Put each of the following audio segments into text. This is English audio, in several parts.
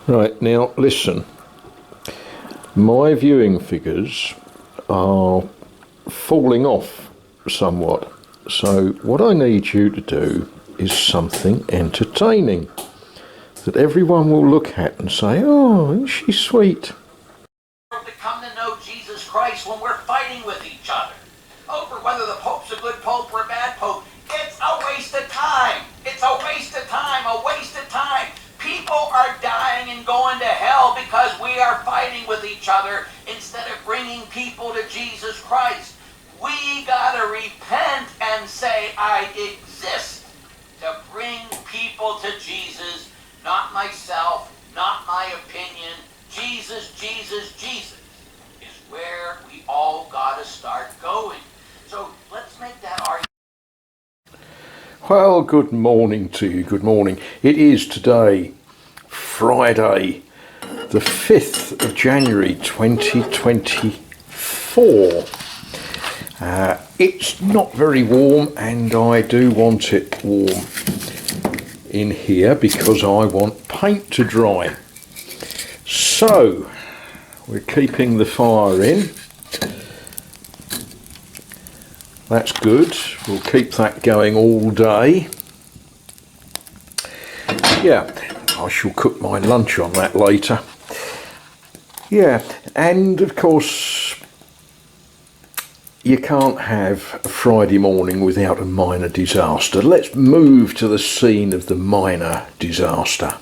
Right, now listen, my viewing figures are falling off somewhat, so what I need you to do is something entertaining that everyone will look at and say, oh, isn't she sweet? To come to know Jesus Christ when we're fighting with each other over whether the Pope's a good Pope or a bad Pope. It's a waste of time. It's a waste of time, a waste of time. People are dying and going to hell because we are fighting with each other instead of bringing people to Jesus Christ. We gotta repent and say, I exist to bring people to Jesus, not myself, not my opinion. Jesus, Jesus, Jesus is where we all gotta start going. So let's make that argument. Well, good morning to you, good morning. It is today, Friday, the 5th of January 2024. It's not very warm and I do want it warm in here because I want paint to dry. So, we're keeping the fire in. That's good. We'll keep that going all day. Yeah, I shall cook my lunch on that later. Yeah, and of course, you can't have a Friday morning without a minor disaster. Let's move to the scene of the minor disaster.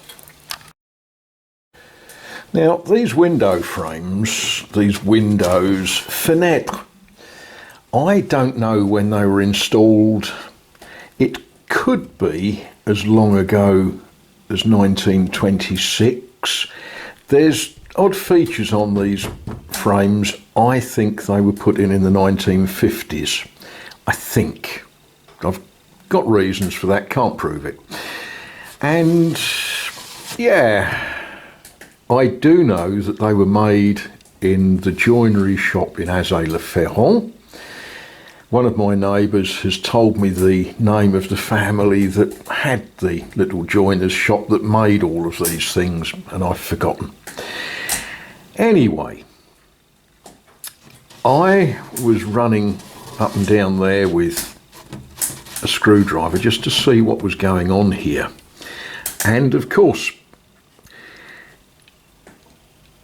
Now, these window frames, these windows, fenêtres, I don't know when they were installed. It could be as long ago as 1926. There's odd features on these frames. I think they were put in the 1950s. I think. I've got reasons for that, can't prove it. And yeah, I do know that they were made in the joinery shop in Azay-le-Ferron. One of my neighbours has told me the name of the family that had the little joiner's shop that made all of these things, and I've forgotten. Anyway, I was running up and down there with a screwdriver just to see what was going on here. And of course,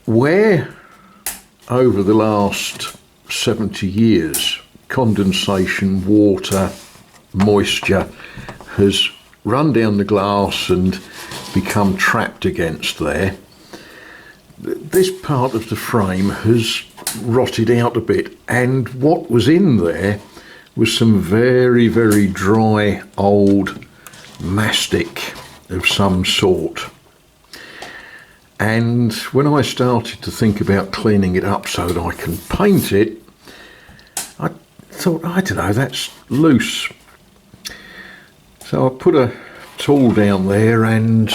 where over the last 70 years condensation, water, moisture has run down the glass and become trapped against there, this part of the frame has rotted out a bit, and what was in there was some very, very dry old mastic of some sort. And when I started to think about cleaning it up so that I can paint it, I thought, I don't know, that's loose. So I put a tool down there, and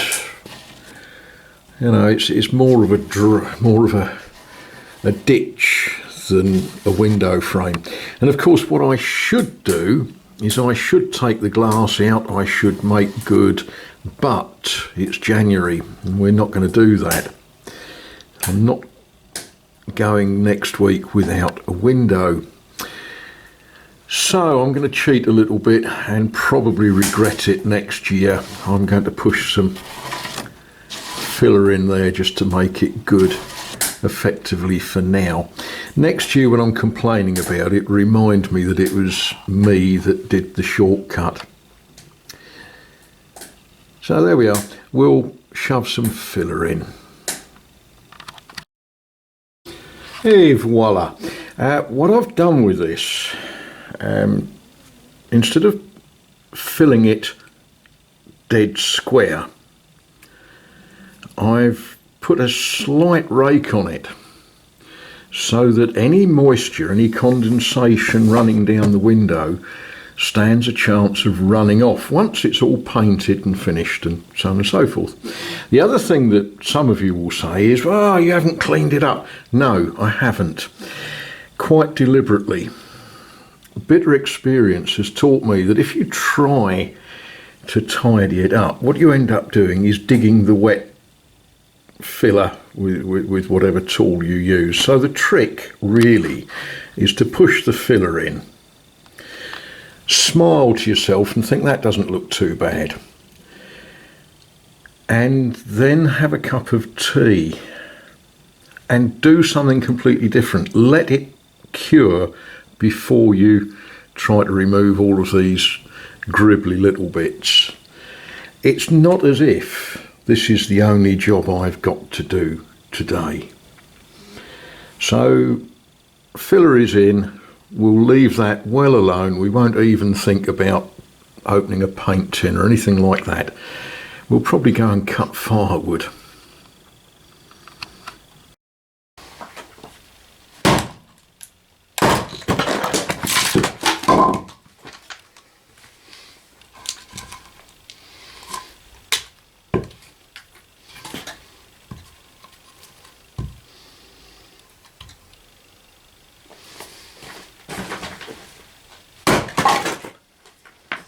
you know, it's more of a ditch than a window frame. And of course, what I should do is I should take the glass out. I should make good, but it's January, and we're not going to do that. I'm not going next week without a window. So I'm going to cheat a little bit and probably regret it next year. I'm going to push some filler in there just to make it good effectively for now. Next year when I'm complaining about it, remind me that it was me that did the shortcut. So there we are. We'll shove some filler in. Et voila. What I've done with this, instead of filling it dead square, I've put a slight rake on it so that any moisture, any condensation running down the window stands a chance of running off once it's all painted and finished, and so on and so forth. The other thing that some of you will say is, well, you haven't cleaned it up. No, I haven't. Quite deliberately. Bitter experience has taught me that if you try to tidy it up, what you end up doing is digging the wet filler with whatever tool you use. So the trick really is to push the filler in, smile to yourself and think that doesn't look too bad, and then have a cup of tea and do something completely different. Let it cure before you try to remove all of these gribbly little bits. It's not as if this is the only job I've got to do today. So filler is in, we'll leave that well alone. We won't even think about opening a paint tin or anything like that. We'll probably go and cut firewood.